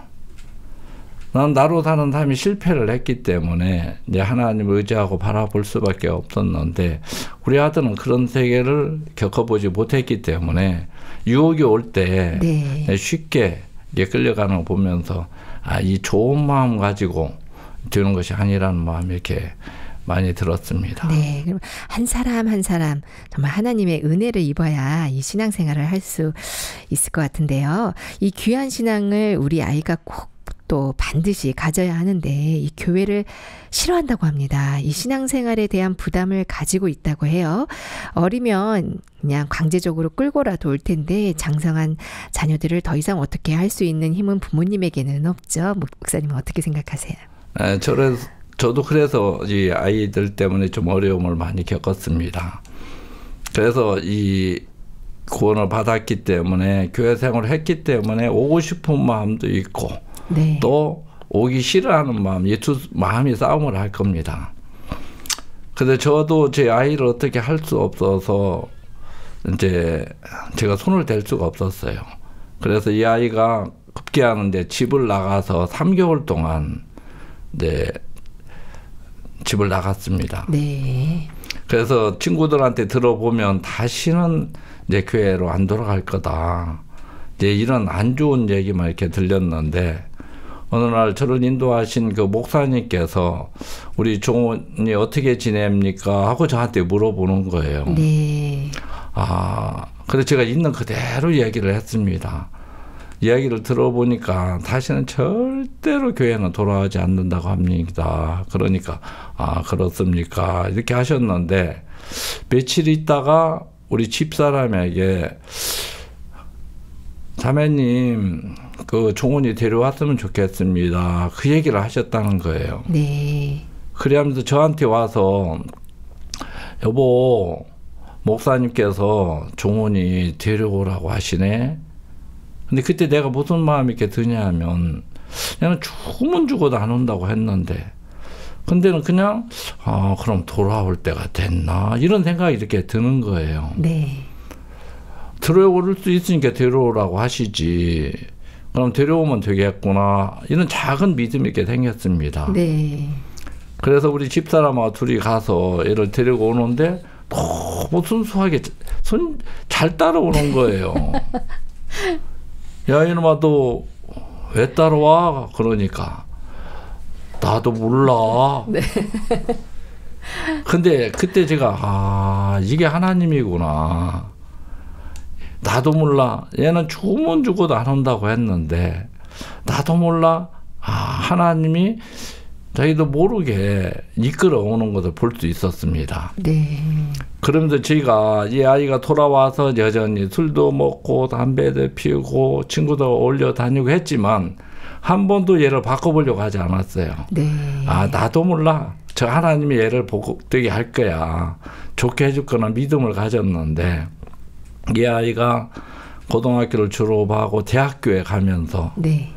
난 나로 사는 삶이 실패를 했기 때문에 이제 하나님을 의지하고 바라볼 수밖에 없었는데 우리 아들은 그런 세계를 겪어보지 못했기 때문에 유혹이 올 때 네. 쉽게 이게 끌려가는 거 보면서 이 좋은 마음 가지고 되는 것이 아니라는 마음이 이렇게 많이 들었습니다. 네, 그럼 한 사람 한 사람 정말 하나님의 은혜를 입어야 이 신앙생활을 할 수 있을 것 같은데요. 이 귀한 신앙을 우리 아이가 꼭 또 반드시 가져야 하는데 이 교회를 싫어한다고 합니다. 이 신앙생활에 대한 부담을 가지고 있다고 해요. 어리면 그냥 강제적으로 끌고라도 올 텐데 장성한 자녀들을 더 이상 어떻게 할 수 있는 힘은 부모님에게는 없죠. 목사님은 어떻게 생각하세요? 저도 그래서 이 아이들 때문에 좀 어려움을 많이 겪었습니다. 그래서 이 구원을 받았기 때문에 교회 생활을 했기 때문에 오고 싶은 마음도 있고 네. 또 오기 싫어하는 마음, 이 두 마음이 싸움을 할 겁니다. 근데 저도 제 아이를 어떻게 할 수 없어서 이제 제가 손을 댈 수가 없었어요. 그래서 이 아이가 급기야하는데 집을 나가서 3개월 동안 이제 집을 나갔습니다. 네. 그래서 친구들한테 들어보면 다시는 이제 교회로 안 돌아갈 거다. 이제 이런 안 좋은 얘기만 이렇게 들렸는데 어느 날 저를 인도하신 그 목사님께서 우리 종훈이 어떻게 지냅니까? 하고 저한테 물어보는 거예요. 네. 그래서 제가 있는 그대로 이야기를 했습니다. 이야기를 들어보니까 다시는 절대로 교회는 돌아오지 않는다고 합니다. 그러니까 그렇습니까? 이렇게 하셨는데 며칠 있다가 우리 집사람에게 자매님 그 종훈이 데려왔으면 좋겠습니다. 그 얘기를 하셨다는 거예요. 네. 그러면서 저한테 와서 여보 목사님께서 종훈이 데려오라고 하시네. 근데 그때 내가 무슨 마음이 이렇게 드냐면 그냥 죽으면 죽어도 안 온다고 했는데 근데는 그냥 그럼 돌아올 때가 됐나 이런 생각이 이렇게 드는 거예요. 네. 들어올 수 있으니까 데려오라고 하시지. 그럼 데려오면 되겠구나. 이런 작은 믿음이 이렇게 생겼습니다. 네. 그래서 우리 집사람하고 둘이 가서 얘를 데리고 오는데 너무 순수하게 잘 따라오는 거예요. 야 이놈아 너 왜 따라와? 그러니까 나도 몰라. 네. 근데 그때 제가 이게 하나님이구나. 나도 몰라. 얘는 죽으면 죽어도 안 온다고 했는데 나도 몰라. 하나님이 자기도 모르게 이끌어 오는 것을 볼 수 있었습니다. 네. 그러면서 저희가 이 아이가 돌아와서 여전히 술도 먹고 담배도 피우고 친구도 어울려 다니고 했지만 한 번도 얘를 바꿔보려고 하지 않았어요. 네. 나도 몰라. 저 하나님이 얘를 복되게 할 거야. 좋게 해줄 거나 믿음을 가졌는데 이 아이가 고등학교를 졸업하고 대학교에 가면서 네.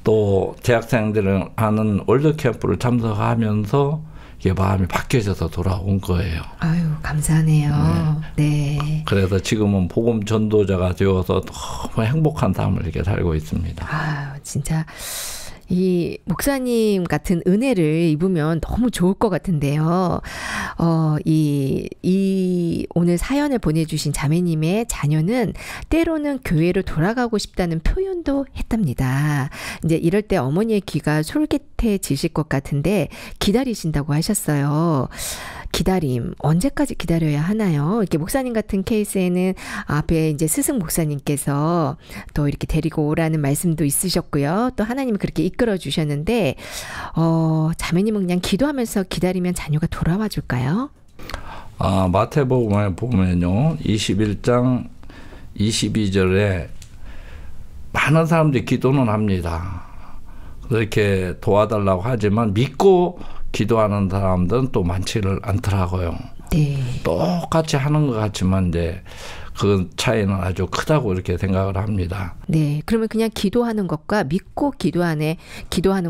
또 대학생들은 하는 월드캠프를 참석하면서 이게 마음이 바뀌어져서 돌아온 거예요. 아유, 감사하네요. 네. 네. 그래서 지금은 복음 전도자가 되어서 너무 행복한 삶을 이렇게 살고 있습니다. 아유, 진짜 이 목사님 같은 은혜를 입으면 너무 좋을 것 같은데요. 이 오늘 사연을 보내주신 자매님의 자녀는 때로는 교회로 돌아가고 싶다는 표현도 했답니다. 이제 이럴 때 어머니의 귀가 솔깃해지실 것 같은데 기다리신다고 하셨어요. 기다림 언제까지 기다려야 하나요? 이렇게 목사님 같은 케이스에는 앞에 이제 스승 목사님께서 또 이렇게 데리고 오라는 말씀도 있으셨고요. 또 하나님이 그렇게 이끌어 주셨는데 자매님은 그냥 기도하면서 기다리면 자녀가 돌아와 줄까요? 마태복음에 보면요. 21장 22절에 많은 사람들이 기도는 합니다. 그렇게 도와달라고 하지만 믿고 기도하는 사람들은 또 많지를 않더라고요. 네. 똑같이 하는 것 같지만 이제 그 차이는 아주 크다고 이렇게 생각을 합니다. 네. 그러면 그냥 기도하는 것과 믿고 기도하는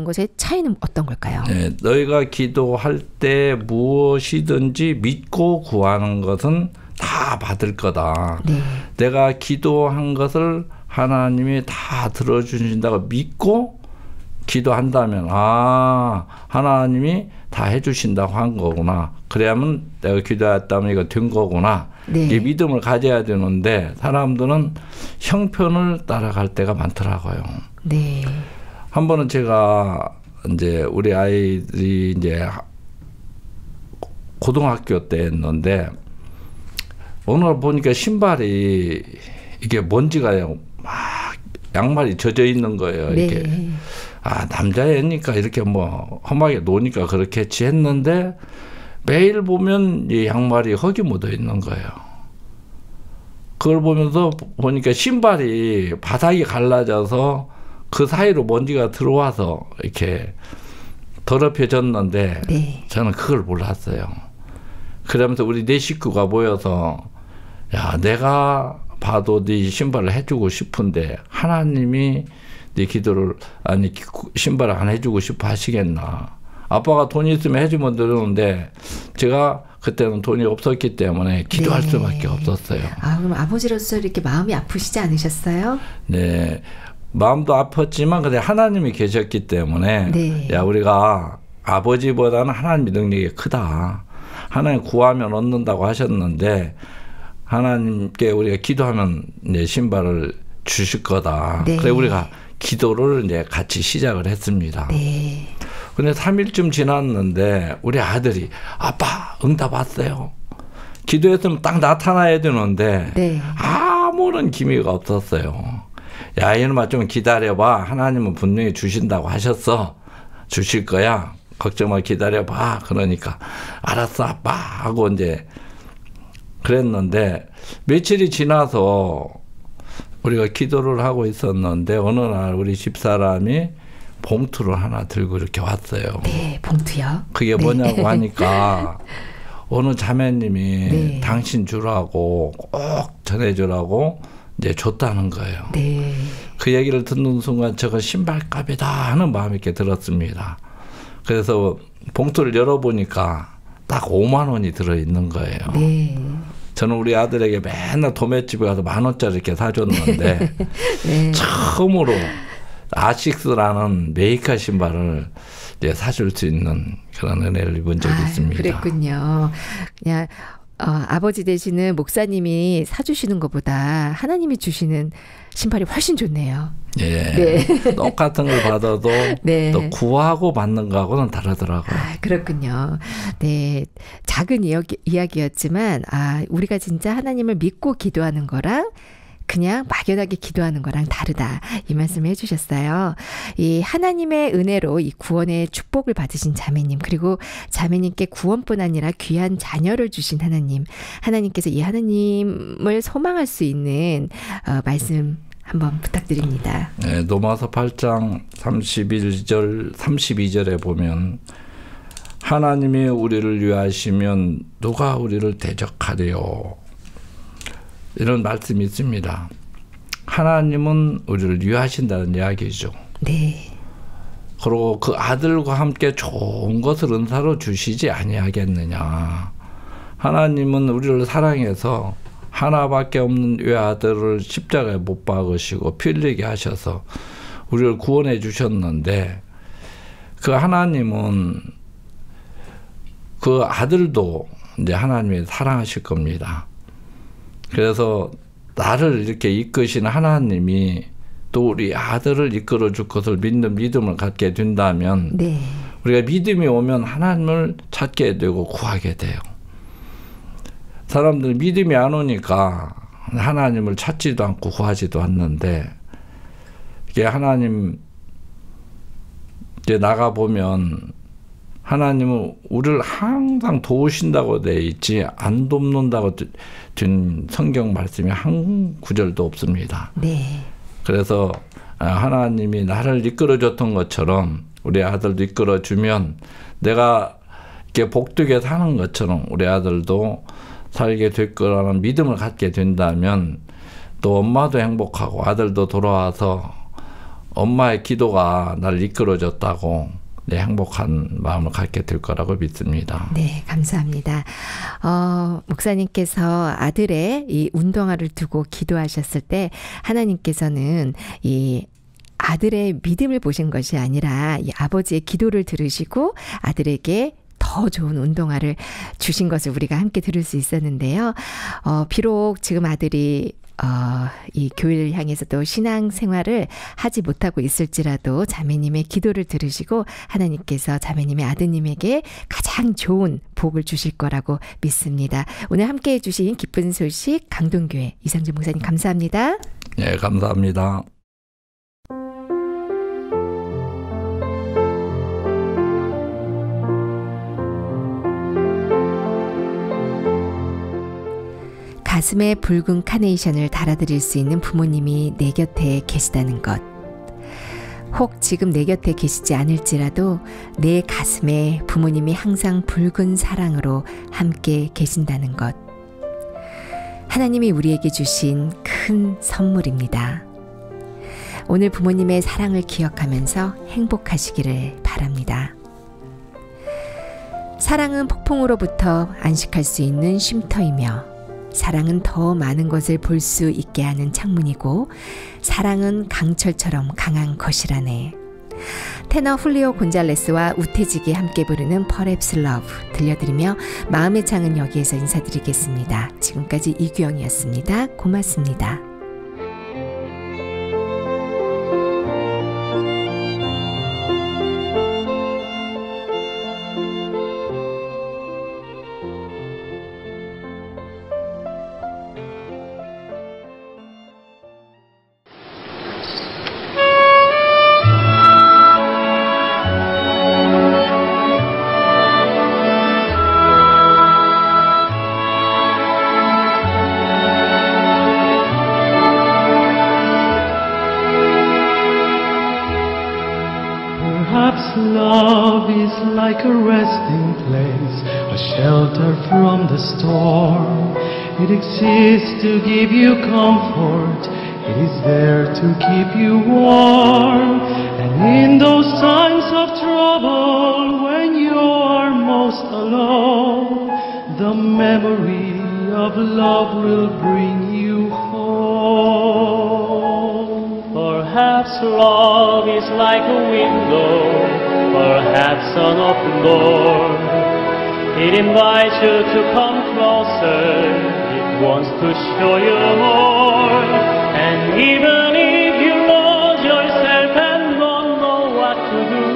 것의 차이는 어떤 걸까요? 네. 너희가 기도할 때 무엇이든지 믿고 구하는 것은 다 받을 거다. 네. 내가 기도한 것을 하나님이 다 들어주신다고 믿고 기도한다면 하나님이 다 해주신다고 한 거구나. 그래야만 내가 기도했다면 이거 된 거구나. 네. 이 믿음을 가져야 되는데 사람들은 형편을 따라갈 때가 많더라고요. 네. 한 번은 제가 이제 우리 아이들이 이제 고등학교 때였는데 어느 날 보니까 신발이 이게 먼지가 막 양말이 젖어 있는 거예요. 네. 이게. 남자애니까 이렇게 뭐 험하게 노니까 그렇겠지 했는데 매일 보면 이 양말이 흙이 묻어 있는 거예요. 그걸 보면서 보니까 신발이 바닥이 갈라져서 그 사이로 먼지가 들어와서 이렇게 더럽혀졌는데 네. 저는 그걸 몰랐어요. 그러면서 우리 네 식구가 모여서 야, 내가 봐도 네 신발을 해주고 싶은데 하나님이 네 기도를 신발을 안 해주고 싶어 하시겠나. 아빠가 돈이 있으면 해주면 되는데 제가 그때는 돈이 없었기 때문에 기도할 네. 수밖에 없었어요. 그럼 아버지로서 이렇게 마음이 아프시지 않으셨어요? 네. 마음도 아팠지만 근데 하나님이 계셨기 때문에 네. 야, 우리가 아버지보다는 하나님의 능력이 크다. 하나님 구하면 얻는다고 하셨는데 하나님께 우리가 기도하면 이제 신발을 주실 거다. 네. 그래 우리가 기도를 이제 같이 시작을 했습니다. 네. 근데 3일쯤 지났는데 우리 아들이 아빠 응답 왔어요. 기도했으면 딱 나타나야 되는데 네. 아무런 기미가 없었어요. 야, 이놈아 좀 기다려봐. 하나님은 분명히 주신다고 하셨어. 주실 거야. 걱정 마, 기다려봐. 그러니까 알았어 아빠 하고 이제 그랬는데 며칠이 지나서 우리가 기도를 하고 있었는데 어느 날 우리 집사람이 봉투를 하나 들고 이렇게 왔어요. 네, 봉투요? 그게 뭐냐고 하니까 어느 자매님이 네. 당신 주라고 꼭 전해주라고 이제 줬다는 거예요. 네. 그 얘기를 듣는 순간 저거 신발값이다 하는 마음이 이렇게 들었습니다. 그래서 봉투를 열어보니까 딱 5만 원이 들어있는 거예요. 네. 저는 우리 아들에게 맨날 도매집에 가서 10,000원짜리 이렇게 사줬는데 네. 처음으로 아식스라는 메이커 신발을 이제 사줄 수 있는 그런 은혜를 입은 적이 있습니다. 그랬군요. 그냥 아버지 되시는 목사님이 사주시는 것보다 하나님이 주시는 신발이 훨씬 좋네요. 예, 네. 똑같은 걸 받아도 네. 또 구하고 받는 거하고는 다르더라고요. 그렇군요. 네, 작은 이야기였지만 우리가 진짜 하나님을 믿고 기도하는 거랑 그냥 막연하게 기도하는 거랑 다르다. 이 말씀을 해주셨어요. 이 하나님의 은혜로 이 구원의 축복을 받으신 자매님, 그리고 자매님께 구원뿐 아니라 귀한 자녀를 주신 하나님, 하나님께서 이 하나님을 소망할 수 있는 말씀 한번 부탁드립니다. 네, 로마서 8장 32절에 보면 하나님이 우리를 위하시면 누가 우리를 대적하리요. 이런 말씀이 있습니다. 하나님은 우리를 위하신다는 이야기죠. 네. 그리고 그 아들과 함께 좋은 것을 은사로 주시지 아니하겠느냐. 하나님은 우리를 사랑해서 하나밖에 없는 외아들을 십자가에 못 박으시고 피 흘리게 하셔서 우리를 구원해 주셨는데, 그 하나님은 그 아들도 이제 하나님이 사랑하실 겁니다. 그래서 나를 이렇게 이끄시는 하나님이 또 우리 아들을 이끌어 줄 것을 믿는 믿음을 갖게 된다면, 네. 우리가 믿음이 오면 하나님을 찾게 되고 구하게 돼요. 사람들 믿음이 안 오니까 하나님을 찾지도 않고 구하지도 않는데, 이게 하나님 이제 나가 보면 하나님은 우리를 항상 도우신다고 돼 있지 안 돕는다고 된 성경 말씀이 한 구절도 없습니다. 네. 그래서 하나님이 나를 이끌어줬던 것처럼 우리 아들도 이끌어주면 내가 이렇게 복되게 사는 것처럼 우리 아들도 살게 될 거라는 믿음을 갖게 된다면 또 엄마도 행복하고 아들도 돌아와서 엄마의 기도가 나를 이끌어줬다고 행복한 마음을 갖게 될 거라고 믿습니다. 네, 감사합니다. 목사님께서 아들의 이 운동화를 두고 기도하셨을 때 하나님께서는 이 아들의 믿음을 보신 것이 아니라 이 아버지의 기도를 들으시고 아들에게 더 좋은 운동화를 주신 것을 우리가 함께 들을 수 있었는데요. 비록 지금 아들이 이 교회를 향해서도 신앙생활을 하지 못하고 있을지라도 자매님의 기도를 들으시고 하나님께서 자매님의 아드님에게 가장 좋은 복을 주실 거라고 믿습니다. 오늘 함께 해주신 기쁜 소식 강동교회 이상준 목사님 감사합니다. 네, 감사합니다. 가슴에 붉은 카네이션을 달아드릴 수 있는 부모님이 내 곁에 계시다는 것. 혹 지금 내 곁에 계시지 않을지라도 내 가슴에 부모님이 항상 붉은 사랑으로 함께 계신다는 것. 하나님이 우리에게 주신 큰 선물입니다. 오늘 부모님의 사랑을 기억하면서 행복하시기를 바랍니다. 사랑은 폭풍으로부터 안식할 수 있는 쉼터이며 사랑은 더 많은 것을 볼 수 있게 하는 창문이고 사랑은 강철처럼 강한 것이라네. 테너 훌리오 곤잘레스와 우태직이 함께 부르는 Perhaps Love 들려드리며 마음의 창은 여기에서 인사드리겠습니다. 지금까지 이규영이었습니다. 고맙습니다. Love is like a resting place, a shelter from the storm. It exists to give you comfort, it is there to keep you warm. And in those times of trouble, when you are most alone, the memory of love will bring you home. Perhaps love is like a window, perhaps an open door. It invites you to come closer, it wants to show you more. And even if you lose yourself and don't know what to do,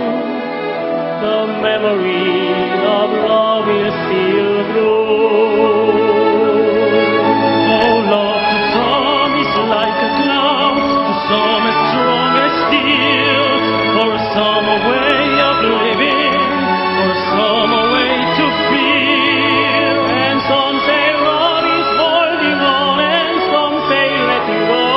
the memory of love will see you through. Oh love, to some is like a cloud, to some as strong as steel, for some a way of living, for some a way to feel. And some say love is holding on, and some say letting go.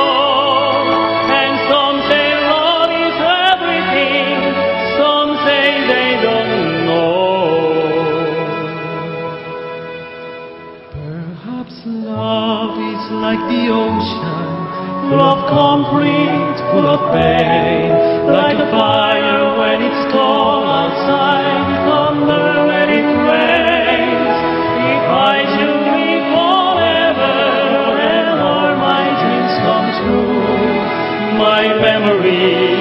memory.